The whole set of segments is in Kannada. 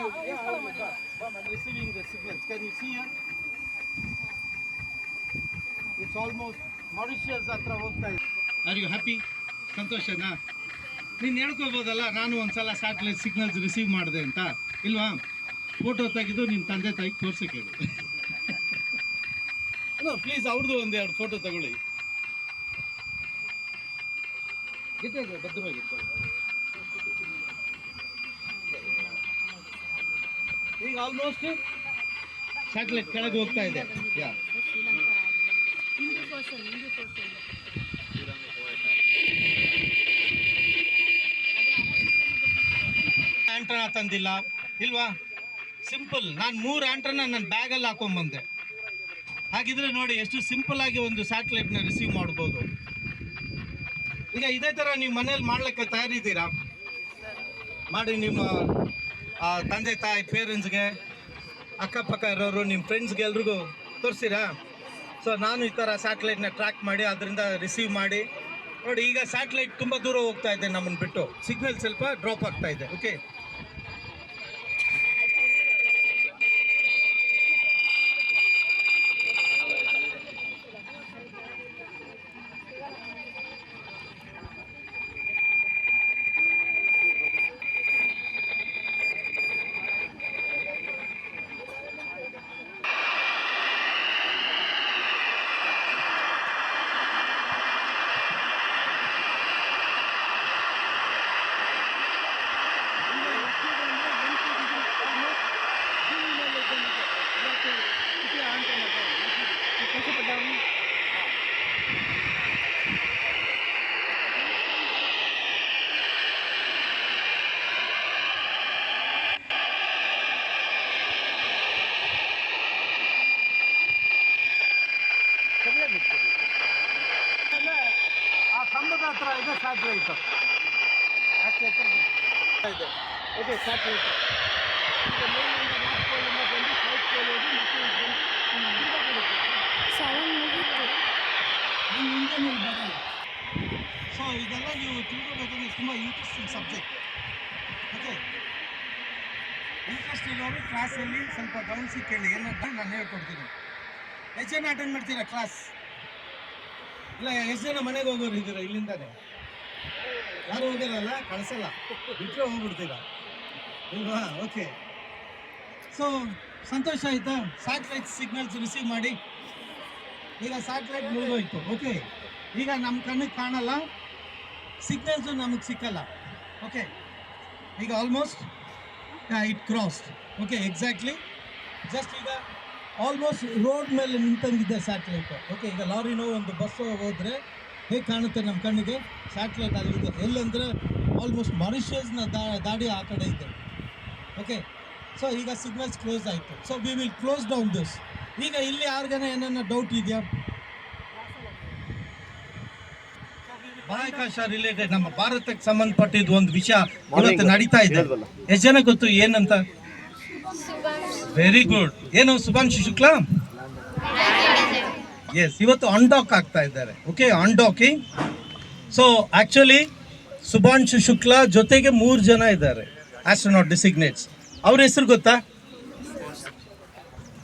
I'm receiving the signals. Can you see here? It's almost Mauritius ಹತ್ರ ಹೋಗ್ತಾ ಇದೆ. Are you happy? ಸಂತೋಷನಾ? ನೀನು ಹೇಳ್ಕೋಬೋದಲ್ಲ ನಾನು ಒಂದ್ಸಲ ಸ್ಯಾಟಲೈಟ್ ಸಿಗ್ನಲ್ಸ್ ರಿಸೀವ್ ಮಾಡಿದೆ ಅಂತ ಇಲ್ವಾ? ಫೋಟೋ ತೆಗೆದು ನಿಮ್ಮ ತಂದೆ ತಾಯಿಗೆ ತೋರ್ಸಕ್ಕೆ ಹೇಳು. ಅಲ್ಲ ಪ್ಲೀಸ್ ಅವ್ರದ್ದು ಒಂದೆರಡು ಫೋಟೋ ತಗೊಳ್ಳಿ. ಜೊತೆಗೆ ಭದ್ರವಾಗಿ ಈಗ ಆಲ್ಮೋಸ್ಟ್ ಸ್ಯಾಟಲೈಟ್ ಕೆಳಗೆ ಹೋಗ್ತಾ ಇದೆ. ಆಂಟನಾ ತಂದಿಲ್ಲ ಇಲ್ವಾ? ಸಿಂಪಲ್. ನಾನು 3 ಆಂಟನಾ ನನ್ನ ಬ್ಯಾಗಲ್ಲಿ ಹಾಕೊಂಡ್ಬಂದೆ. ಹಾಗಿದ್ರೆ ನೋಡಿ ಎಷ್ಟು ಸಿಂಪಲ್ ಆಗಿ ಒಂದು ಸ್ಯಾಟಲೈಟ್ನ ರಿಸೀವ್ ಮಾಡ್ಬೋದು. ಈಗ ಇದೇ ಥರ ನೀವು ಮನೇಲಿ ಮಾಡ್ಲಿಕ್ಕೆ ತಯಾರಿದ್ದೀರಾ? ಮಾಡಿ ನಿಮ್ಮ ತಂದೆ ತಾಯಿ ಪೇರೆಂಟ್ಸ್ಗೆ, ಅಕ್ಕಪಕ್ಕ ಇರೋರು, ನಿಮ್ಮ ಫ್ರೆಂಡ್ಸ್ಗೆ ಎಲ್ರಿಗೂ ತೋರಿಸಿರಾ? ಸೊ ನಾನು ಈ ಥರ ಸ್ಯಾಟಲೈಟ್ನ ಟ್ರ್ಯಾಕ್ ಮಾಡಿ ಅದರಿಂದ ರಿಸೀವ್ ಮಾಡಿ ನೋಡಿ. ಈಗ ಸ್ಯಾಟಲೈಟ್ ತುಂಬ ದೂರ ಹೋಗ್ತಾ ಇದೆ ನಮ್ಮನ್ನು ಬಿಟ್ಟು, ಸಿಗ್ನಲ್ ಸ್ವಲ್ಪ ಡ್ರಾಪ್ ಆಗ್ತಾ ಇದೆ. ಓಕೆ, ಆ ಕಂಬದ ಹತ್ರ ಇದೆ ಸ್ಯಾಟಲೈಟ್. ಅಷ್ಟು ಎತ್ತರ ಇದೆ. ಓಕೆ, ಸ್ಯಾಟಲೈಟ್ ಸೊ ಇದೆಲ್ಲ ನೀವು ತಿಳ್ಕೊಬೇಕಂದ್ರೆ ತುಂಬ ಇಂಟ್ರೆಸ್ಟಿಂಗ್ ಸಬ್ಜೆಕ್ಟ್. ಓಕೆ, ಇಂಟ್ರೆಸ್ಟ್ ಇರೋರು ಕ್ಲಾಸಲ್ಲಿ ಸ್ವಲ್ಪ ಗಮನಿಸಿ ಕೇಳಿ. ಏನಂತ ನಾನು ಹೇಳ್ಕೊಡ್ತೀನಿ. ಎಷ್ಟು ಜನ ಅಟೆಂಡ್ ಮಾಡ್ತೀರಾ ಕ್ಲಾಸ್? ಇಲ್ಲ, ಎಷ್ಟು ಜನ ಮನೆಗೆ ಹೋಗೋರು ಇದ್ದೀರಾ ಇಲ್ಲಿಂದಾನೆ? ಯಾರು ಹೋಗಿರಲ್ಲ, ಕಳಿಸಲ್ಲ, ಬಿಟ್ಟರೆ ಹೋಗ್ಬಿಡ್ತೀರಾ ಇಲ್ವಾ? ಓಕೆ, ಸೊ ಸಂತೋಷ ಆಯಿತಾ? ಸ್ಯಾಟಲೈಟ್ ಸಿಗ್ನಲ್ಸ್ ರಿಸೀವ್ ಮಾಡಿ. ಈಗ ಸ್ಯಾಟಲೈಟ್ ಮುಗಿದೋಯ್ತು. ಓಕೆ, ಈಗ ನಮ್ಮ ಕಣ್ಣಿಗೆ ಕಾಣಲ್ಲ, ಸಿಗ್ನಲ್ಸು ನಮಗೆ ಸಿಕ್ಕಲ್ಲ. ಓಕೆ, ಈಗ almost it crossed. Okay, exactly just ಈಗ ಆಲ್ಮೋಸ್ಟ್ ರೋಡ್ ಮೇಲೆ ನಿಂತಂಗಿದೆ ಸ್ಯಾಟಲೈಟ್. ಓಕೆ, ಈಗ ಲಾರಿನೋ ಒಂದು ಬಸ್ಸು ಹೋದರೆ ಹೇಗೆ ಕಾಣುತ್ತೆ ನಮ್ಮ ಕಣ್ಣಿಗೆ? ಸ್ಯಾಟಲೈಟ್ ಅಲ್ಲಿದೆ. ಎಲ್ಲಂದರೆ ಆಲ್ಮೋಸ್ಟ್ ಮಾರಿಷಿಯಸ್ನ ದಾಡಿ ಆ ಕಡೆ ಇದೆ. ಓಕೆ, ಸೊ ಈಗ ಸಿಗ್ನಲ್ಸ್ ಕ್ಲೋಸ್ ಆಯಿತು. So we will close down this. ಈಗ ಇಲ್ಲಿ ಯಾರಿಗಾನ ಏನನ್ನ ಡೌಟ್ ಇದೆಯಾ? ಬಾಹ್ಯಾಕಾಶ ರಿಲೇಟೆಡ್ ನಮ್ಮ ಭಾರತಕ್ಕೆ ಸಂಬಂಧಪಟ್ಟಿದ್ದು ಒಂದು ವಿಷಯ ಇವತ್ತು ನಡೀತಾ ಇದೆ. ಎಷ್ಟು ಜನ ಗೊತ್ತು ಏನಂತ? Very good. ಏನು ಶುಭಾಂಶು ಶುಕ್ಲಾ? ಎಸ್, ಇವತ್ತು ಅನ್ಡಾಕ್ ಆಗ್ತಾ ಇದ್ದಾರೆ. Okay, undocking. So actually Shubhanshu Shukla ಜೊತೆಗೆ 3 ಜನ ಇದ್ದಾರೆ ಆಸ್ಟ್ರೋನಾಟ್ ಡಿಸಿಗ್ನೇಟ್ಸ್. ಅವ್ರ ಹೆಸರು ಗೊತ್ತಾ?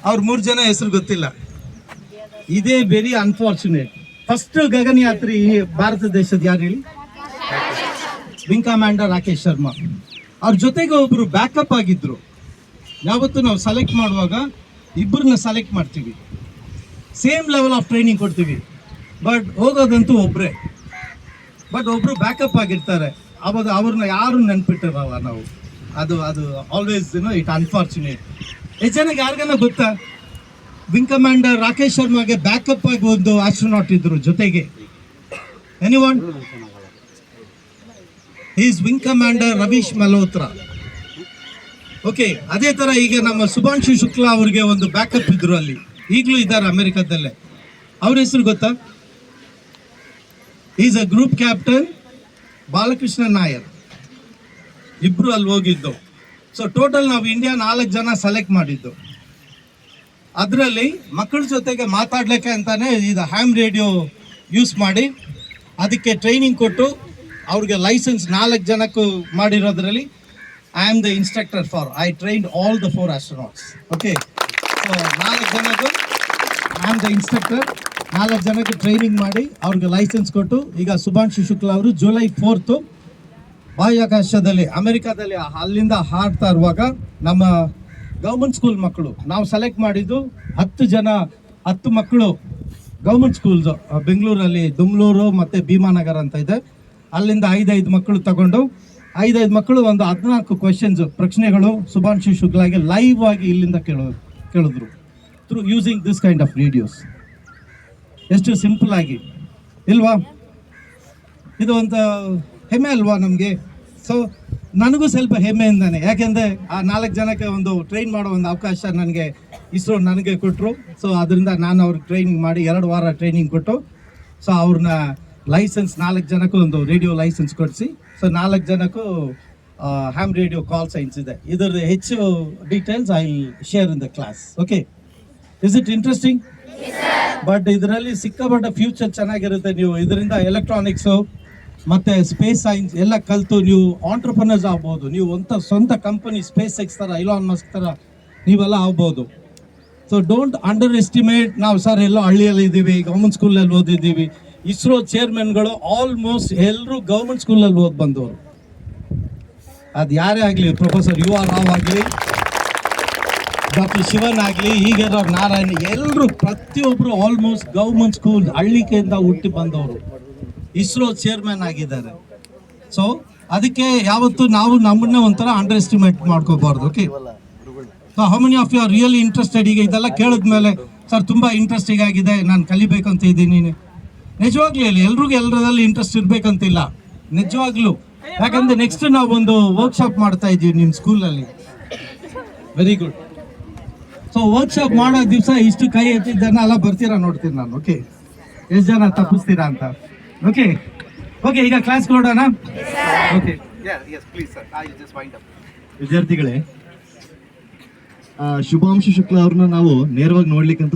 ಅವ್ರ 3 ಜನ ಹೆಸರು ಗೊತ್ತಿಲ್ಲ. ಇದೇ ವೆರಿ ಅನ್ಫಾರ್ಚುನೇಟ್. ಫಸ್ಟ್ ಗಗನಯಾತ್ರಿ ಭಾರತ ದೇಶದ ಯಾರು ಹೇಳಿ? Wing commander Rakesh Sharma. ಅವ್ರ ಜೊತೆಗೆ ಒಬ್ಬರು ಬ್ಯಾಕಪ್ ಆಗಿದ್ರು. ಯಾವತ್ತು ನಾವು ಸೆಲೆಕ್ಟ್ ಮಾಡುವಾಗ ಇಬ್ಬರನ್ನ ಸೆಲೆಕ್ಟ್ ಮಾಡ್ತೀವಿ, ಸೇಮ್ ಲೆವೆಲ್ ಆಫ್ ಟ್ರೈನಿಂಗ್ ಕೊಡ್ತೀವಿ, ಬಟ್ ಹೋಗೋದಂತೂ ಒಬ್ಬರೇ. ಬಟ್ ಒಬ್ಬರು ಬ್ಯಾಕಪ್ ಆಗಿರ್ತಾರೆ. ಅವಾಗ ಅವ್ರನ್ನ ಯಾರು ನೆನ್ಪಿಟ್ಟಿರಲ್ಲ ನಾವು. ಅದು ಆಲ್ವೇಸ್ ಇಟ್ ಅನ್ಫಾರ್ಚುನೇಟ್. ಎಷ್ಟು ಜನಕ್ಕೆ ಯಾರಿಗಾನ ಗೊತ್ತಾ ವಿಂಗ್ ಕಮಾಂಡರ್ ರಾಕೇಶ್ ಶರ್ಮಾಗೆ ಬ್ಯಾಕಪ್ ಆಗಿ ಒಂದು ಆಸ್ಟ್ರೋನಾಟ್ ಇದ್ರು ಜೊತೆಗೆ? Anyone? Is wing commander Ravish Malhotra. Okay, ಅದೇ ಥರ ಈಗ ನಮ್ಮ ಶುಭಾಂಶು ಶುಕ್ಲಾ ಅವ್ರಿಗೆ ಒಂದು ಬ್ಯಾಕಪ್ ಇದ್ರು, ಅಲ್ಲಿ ಈಗಲೂ ಇದ್ದಾರೆ ಅಮೆರಿಕದಲ್ಲೇ. ಅವ್ರ ಹೆಸರು ಗೊತ್ತಾ? Is a group captain Balakrishna Nair. ಇಬ್ರು ಅಲ್ಲಿ ಹೋಗಿದ್ದು. ಸೊ ಟೋಟಲ್ ನಾವು ಇಂಡಿಯಾ 4 ಜನ ಸೆಲೆಕ್ಟ್ ಮಾಡಿದ್ದು. ಅದರಲ್ಲಿ ಮಕ್ಕಳ ಜೊತೆಗೆ ಮಾತಾಡ್ಲಿಕ್ಕೆ ಅಂತಾನೆ ಇದು ಹ್ಯಾಮ್ ರೇಡಿಯೋ ಯೂಸ್ ಮಾಡಿ ಅದಕ್ಕೆ ಟ್ರೈನಿಂಗ್ ಕೊಟ್ಟು ಅವ್ರಿಗೆ ಲೈಸೆನ್ಸ್ 4 ಜನಕ್ಕೂ ಮಾಡಿರೋದ್ರಲ್ಲಿ I am the instructor for. I trained all the 4 astronauts. Okay. So 4 ಜನಕ್ಕೆ I am the instructor. 4 ಜನಕ್ಕೆ ಟ್ರೈನಿಂಗ್ ಮಾಡಿ ಅವ್ರಿಗೆ ಲೈಸೆನ್ಸ್ ಕೊಟ್ಟು ಈಗ ಸುಭಾಂಶು ಶುಕ್ಲಾ ಅವರು ಜುಲೈ 4th ಬಾಹ್ಯಾಕಾಶದಲ್ಲಿ ಅಮೆರಿಕಾದಲ್ಲಿ ಅಲ್ಲಿಂದ ಹಾಡ್ತಾ ಇರುವಾಗ ನಮ್ಮ ಗೌರ್ಮೆಂಟ್ ಸ್ಕೂಲ್ ಮಕ್ಕಳು ನಾವು ಸೆಲೆಕ್ಟ್ ಮಾಡಿದ್ದು 10 ಮಕ್ಕಳು ಗೌರ್ಮೆಂಟ್ ಸ್ಕೂಲ್ಸ್ ಬೆಂಗಳೂರಲ್ಲಿ ದುಮ್ಲೂರು ಮತ್ತು ಭೀಮಾನಗರ ಅಂತ ಇದೆ. ಅಲ್ಲಿಂದ 5 ಮಕ್ಕಳು ತಗೊಂಡು 5 ಮಕ್ಕಳು ಒಂದು 14 ಕ್ವೆಶನ್ಸ್ ಪ್ರಶ್ನೆಗಳು ಸುಭಾಂಶು ಶುಕ್ಲಾಗೆ ಲೈವ್ ಆಗಿ ಇಲ್ಲಿಂದ ಕೇಳಿದ್ರು through using this kind of videos. ಎಷ್ಟು ಸಿಂಪಲ್ ಆಗಿ ಇಲ್ವಾ? ಇದು ಒಂದು ಹೆಮ್ಮೆ ಅಲ್ವಾ ನಮಗೆ? ಸೊ ನನಗೂ ಸ್ವಲ್ಪ ಹೆಮ್ಮೆಯಿಂದಾನೆ, ಯಾಕೆಂದರೆ ಆ 4 ಜನಕ್ಕೆ ಒಂದು ಟ್ರೈನ್ ಮಾಡೋ ಒಂದು ಅವಕಾಶ ನನಗೆ ಇಸ್ರೋ ನನಗೆ ಕೊಟ್ಟರು. ಸೊ ಅದರಿಂದ ನಾನು ಅವ್ರಿಗೆ ಟ್ರೈನಿಂಗ್ ಮಾಡಿ 2 ವಾರ ಟ್ರೈನಿಂಗ್ ಕೊಟ್ಟು ಸೊ ಅವ್ರನ್ನ ಲೈಸೆನ್ಸ್ 4 ಜನಕ್ಕೂ ಒಂದು ರೇಡಿಯೋ ಲೈಸೆನ್ಸ್ ಕೊಡಿಸಿ ಸೊ 4 ಜನಕ್ಕೂ ಹ್ಯಾಮ್ ರೇಡಿಯೋ ಕಾಲ್ ಸೈನ್ಸ್ ಇದೆ. ಇದರ ಹೆಚ್ಚು details I share in the class. Okay, is it interesting? But ಇದರಲ್ಲಿ ಸಿಕ್ಕಾಪಟ್ಟ ಫ್ಯೂಚರ್ ಚೆನ್ನಾಗಿರುತ್ತೆ. ನೀವು ಇದರಿಂದ ಎಲೆಕ್ಟ್ರಾನಿಕ್ಸು ಮತ್ತು ಸ್ಪೇಸ್ ಸೈನ್ಸ್ ಎಲ್ಲ ಕಲಿತು ನೀವು ಆಂಟ್ರಪ್ರನರ್ಸ್ ಆಗ್ಬೋದು. ನೀವು ಸ್ವಂತ ಕಂಪನಿ ಸ್ಪೇಸ್ ಎಕ್ಸ್ ಥರ ಇಲಾನ್ ಮಸ್ಕ್ ಥರ ನೀವೆಲ್ಲ ಆಗ್ಬೋದು. So don't under estimate. ನಾವು ಸರ್ ಎಲ್ಲೋ ಹಳ್ಳಿಯಲ್ಲಿ ಇದ್ದೀವಿ, ಗೌರ್ಮೆಂಟ್ ಸ್ಕೂಲಲ್ಲಿ ಓದಿದ್ದೀವಿ. ಇಸ್ರೋ ಚೇರ್ಮನ್ಗಳು ಆಲ್ಮೋಸ್ಟ್ ಎಲ್ಲರೂ ಗೌರ್ಮೆಂಟ್ ಸ್ಕೂಲಲ್ಲಿ ಓದಿ ಬಂದವರು. ಅದು ಯಾರೇ ಆಗಲಿ, ಪ್ರೊಫೆಸರ್ ಯು ಆರ್ ರಾವ್ ಆಗಲಿ, ಡಾಕ್ಟರ್ ಶಿವನ್ ಆಗಲಿ, ಹೀಗಿರೋ ನಾರಾಯಣ್, ಎಲ್ಲರೂ ಪ್ರತಿಯೊಬ್ಬರು ಆಲ್ಮೋಸ್ಟ್ ಗೌರ್ಮೆಂಟ್ ಸ್ಕೂಲ್ ಹಳ್ಳಿಕೆಯಿಂದ ಹುಟ್ಟಿ ಬಂದವರು ಇಸ್ರೋ ಚೇರ್ಮನ್ ಆಗಿದ್ದಾರೆ. ಸೊ ಅದಕ್ಕೆ ಯಾವತ್ತು ನಾವು ನಮ್ಮನ್ನೇ ಒಂಥರ ಅಂಡರ್ ಎಸ್ಟಿಮೇಟ್ ಮಾಡ್ಕೋಬಾರ್ದು. Okay, so how many of you are really interested? ಈಗ ಇದೆಲ್ಲ ಕೇಳಿದ್ಮೇಲೆ ಸರ್ ತುಂಬ ಇಂಟ್ರೆಸ್ಟಿಂಗ್ ಆಗಿದೆ, ನಾನು ಕಲಿಬೇಕಂತ ಇದ್ದೀನಿ. ನಿಜವಾಗ್ಲೂ ಹೇಳಿ, ಎಲ್ರಿಗೂ ಎಲ್ಲರಲ್ಲಿ ಇಂಟ್ರೆಸ್ಟ್ ಇರಬೇಕಂತಿಲ್ಲ ನಿಜವಾಗ್ಲೂ. ಯಾಕಂದರೆ ನೆಕ್ಸ್ಟ್ ನಾವೊಂದು ವರ್ಕ್ಶಾಪ್ ಮಾಡ್ತಾ ಇದ್ದೀವಿ ನಿಮ್ಮ ಸ್ಕೂಲಲ್ಲಿ. Very good. ಸೊ ವರ್ಕ್ಶಾಪ್ ಮಾಡೋ ದಿವಸ ಇಷ್ಟು ಕೈ ಎತ್ತಿದ ಜನ ಎಲ್ಲ ಬರ್ತೀರಾ ನೋಡ್ತೀನಿ ನಾನು. ಓಕೆ, ಎಷ್ಟು ಜನ ತಪ್ಪಿಸ್ತೀರಾ ಅಂತ. ಓಕೆ ಓಕೆ, ಈಗ ಕ್ಲಾಸ್ಗೆ ನೋಡೋಣ. ಓಕೆ, ವಿದ್ಯಾರ್ಥಿಗಳೇ, ಶುಭಾಂಶು ಶುಕ್ಲಾ ಅವ್ರನ್ನ ನಾವು ನೇರವಾಗಿ ನೋಡ್ಲಿಕ್ಕಂತ